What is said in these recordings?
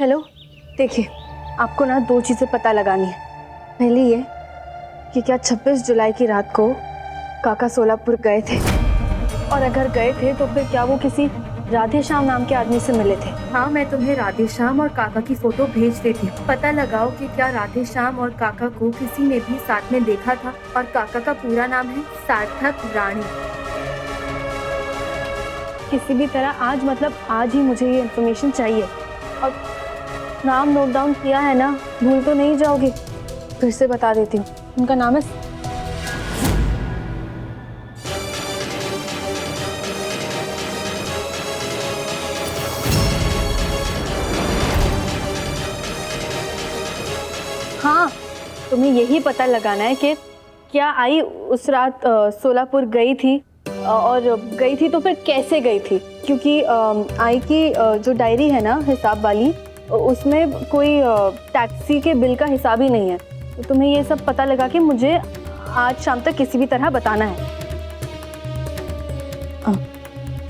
Hello, देखिए आपको ना दो चीज़ें पता लगानी है। पहली ये कि क्या 26 जुलाई की रात को काका सोलापुर गए थे, और अगर गए थे तो फिर क्या वो किसी राधे श्याम नाम के आदमी से मिले थे? हाँ, मैं तुम्हें राधे श्याम और काका की फोटो भेज देती हूँ। पता लगाओ कि क्या राधे श्याम और काका को किसी ने भी साथ में देखा था। और काका का पूरा नाम है सार्थक राणी। किसी भी तरह आज, मतलब आज ही मुझे ये इन्फॉर्मेशन चाहिए। और नाम नोट डाउन किया है ना, भूल तो नहीं जाओगे? फिर से बता देती हूँ, उनका नाम है हाँ, तुम्हें यही पता लगाना है कि क्या आई उस रात सोलापुर गई थी, और गई थी तो फिर कैसे गई थी? क्योंकि आई की जो डायरी है ना हिसाब वाली, उसमें कोई टैक्सी के बिल का हिसाब ही नहीं है। तो तुम्हें ये सब पता लगा के मुझे आज शाम तक किसी भी तरह बताना है।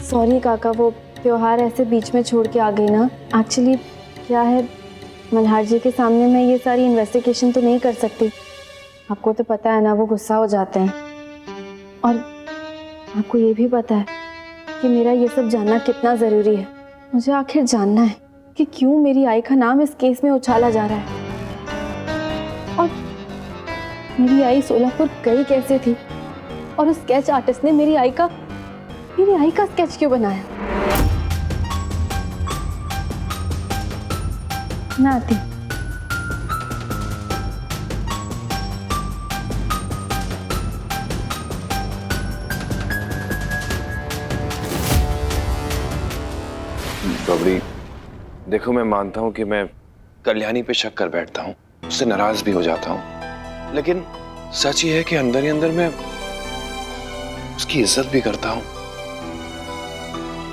सॉरी काका, वो त्योहार ऐसे बीच में छोड़ के आ गई ना। एक्चुअली क्या है, मल्हार जी के सामने मैं ये सारी इन्वेस्टिगेशन तो नहीं कर सकती। आपको तो पता है ना, वो गुस्सा हो जाते हैं। और आपको ये भी पता है कि मेरा ये सब जानना कितना ज़रूरी है। मुझे आखिर जानना है कि क्यों मेरी आई का नाम इस केस में उछाला जा रहा है, और मेरी आई सोलापुर गई कैसे थी, और उस स्केच आर्टिस्ट ने मेरी आई का स्केच क्यों बनाया। मैं आती हूँ। बबड़ी, देखो मैं मानता हूं कि मैं कल्याणी पे शक कर बैठता हूं, उससे नाराज भी हो जाता हूं, लेकिन सच ये है कि अंदर ही अंदर मैं उसकी इज्जत भी करता हूं,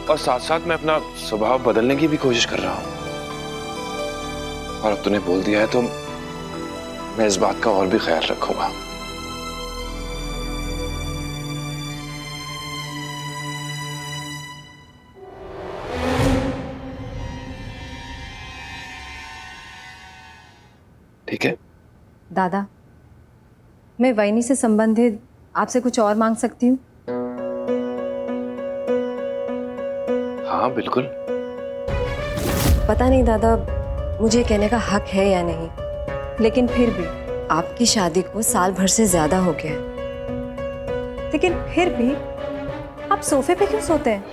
और साथ साथ मैं अपना स्वभाव बदलने की भी कोशिश कर रहा हूं। और अब तूने बोल दिया है तो मैं इस बात का और भी ख्याल रखूंगा। ठीक है दादा, मैं वैनी से संबंधित आपसे कुछ और मांग सकती हूँ? हाँ बिल्कुल। पता नहीं दादा, मुझे कहने का हक है या नहीं, लेकिन फिर भी आपकी शादी को साल भर से ज्यादा हो गया है, लेकिन फिर भी आप सोफे पे क्यों सोते हैं?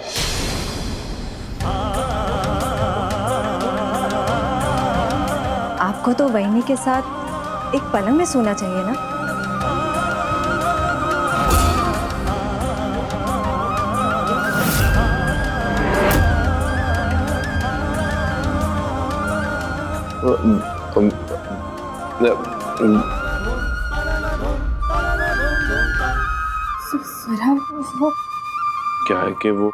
आपको तो वैनी के साथ एक पलंग में सोना चाहिए ना। स्वरा, वो क्या है कि वो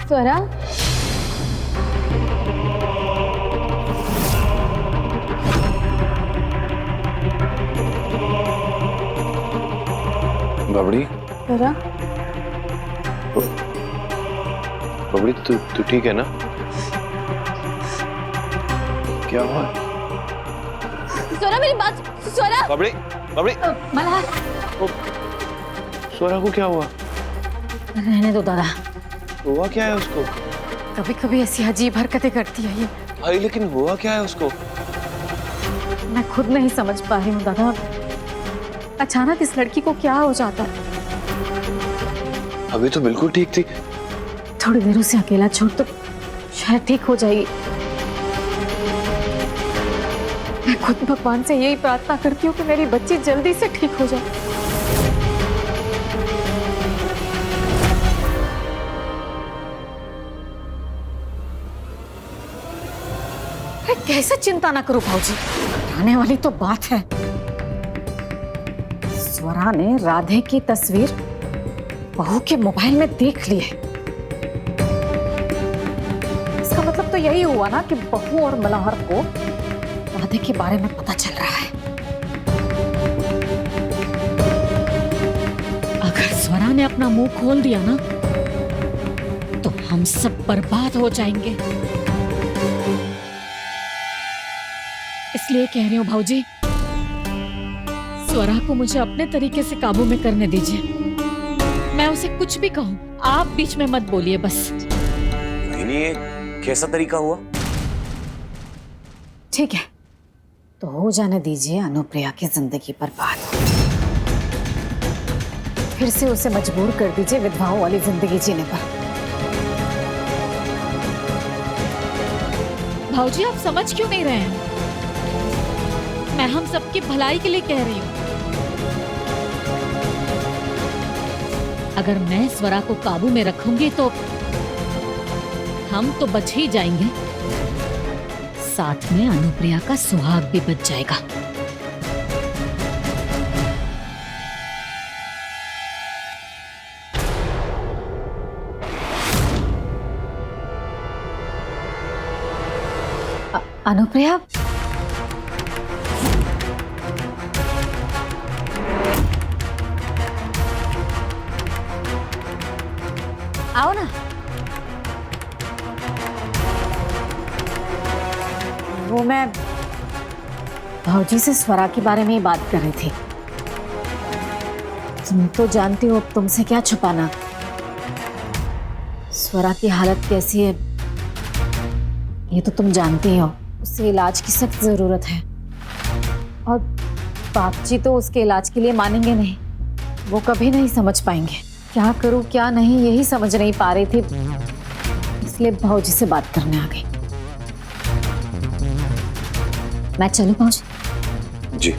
स्वरा, बबड़ी, स्वरा, बबड़ी तू ठीक है ना? क्या हुआ? स्वरा मेरी बात, स्वरा। बबड़ी, बबड़ी, मल्हार, स्वरा को क्या हुआ? रहने दो दादा। हुआ क्या है उसको? कभी कभी ऐसी अजीब हरकतें करती है ये। भाई लेकिन हुआ क्या है उसको? मैं खुद नहीं समझ पा रही हूँ दादा। अचानक इस लड़की को क्या हो जाता है? अभी तो बिल्कुल ठीक थी। थोड़ी देर उसे अकेला छोड़ तो शायद ठीक हो जाएगी। मैं खुद भगवान से यही प्रार्थना करती हूँ कि मेरी बच्ची जल्दी से ठीक हो जाए। कैसे चिंता ना करो भाऊजी, आने वाली तो बात है। स्वरा ने राधे की तस्वीर बहू के मोबाइल में देख ली है। इसका मतलब तो यही हुआ ना कि बहू और मनोहर को राधे के बारे में पता चल रहा है। अगर स्वरा ने अपना मुंह खोल दिया ना तो हम सब बर्बाद हो जाएंगे। इसलिए कह रही हूँ भाऊजी, स्वरा को मुझे अपने तरीके से काबू में करने दीजिए। मैं उसे कुछ भी कहूँ, आप बीच में मत बोलिए बस। ये कैसा तरीका हुआ? ठीक है, तो हो जाने दीजिए अनुप्रिया की जिंदगी बर्बाद। फिर से उसे मजबूर कर दीजिए विधवाओं वाली जिंदगी जीने पर। भाऊजी आप समझ क्यों नहीं रहे हैं? मैं हम सबकी भलाई के लिए कह रही हूँ। अगर मैं स्वरा को काबू में रखूंगी तो हम तो बच ही जाएंगे, साथ में अनुप्रिया का सुहाग भी बच जाएगा। अनुप्रिया, आओ ना। वो मैं भाऊजी से स्वरा के बारे में ही बात कर रही थी। तुम तो जानती हो अब तुमसे क्या छुपाना। स्वरा की हालत कैसी है ये तो तुम जानती हो। उसे इलाज की सख्त जरूरत है और बापजी तो उसके इलाज के लिए मानेंगे नहीं। वो कभी नहीं समझ पाएंगे। क्या करूं क्या नहीं यही समझ नहीं पा रही थी, इसलिए भाऊजी से बात करने आ गई। मैं चलूं भाऊजी? जी।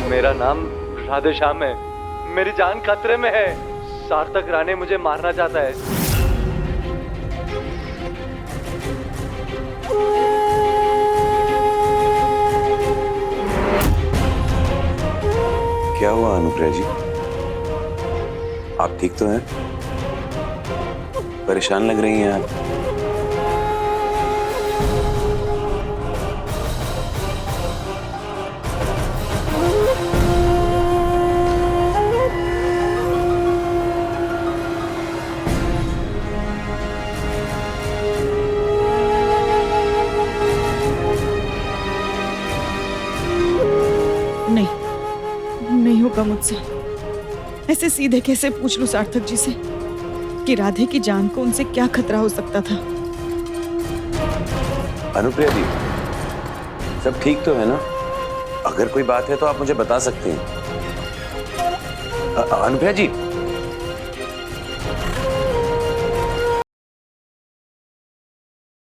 मेरा नाम राधे श्याम है। मेरी जान खतरे में है। सार्थक राणे मुझे मारना चाहता है। क्या हुआ अनुप्रिया जी? आप ठीक तो हैं? परेशान लग रही हैं आप। नहीं होगा मुझसे। ऐसे सीधे कैसे पूछ लूं सार्थक जी से कि राधे की जान को उनसे क्या खतरा हो सकता था। अनुप्रिया जी, सब ठीक तो है ना? अगर कोई बात है तो आप मुझे बता सकते हैं। अनुप्रिया जी,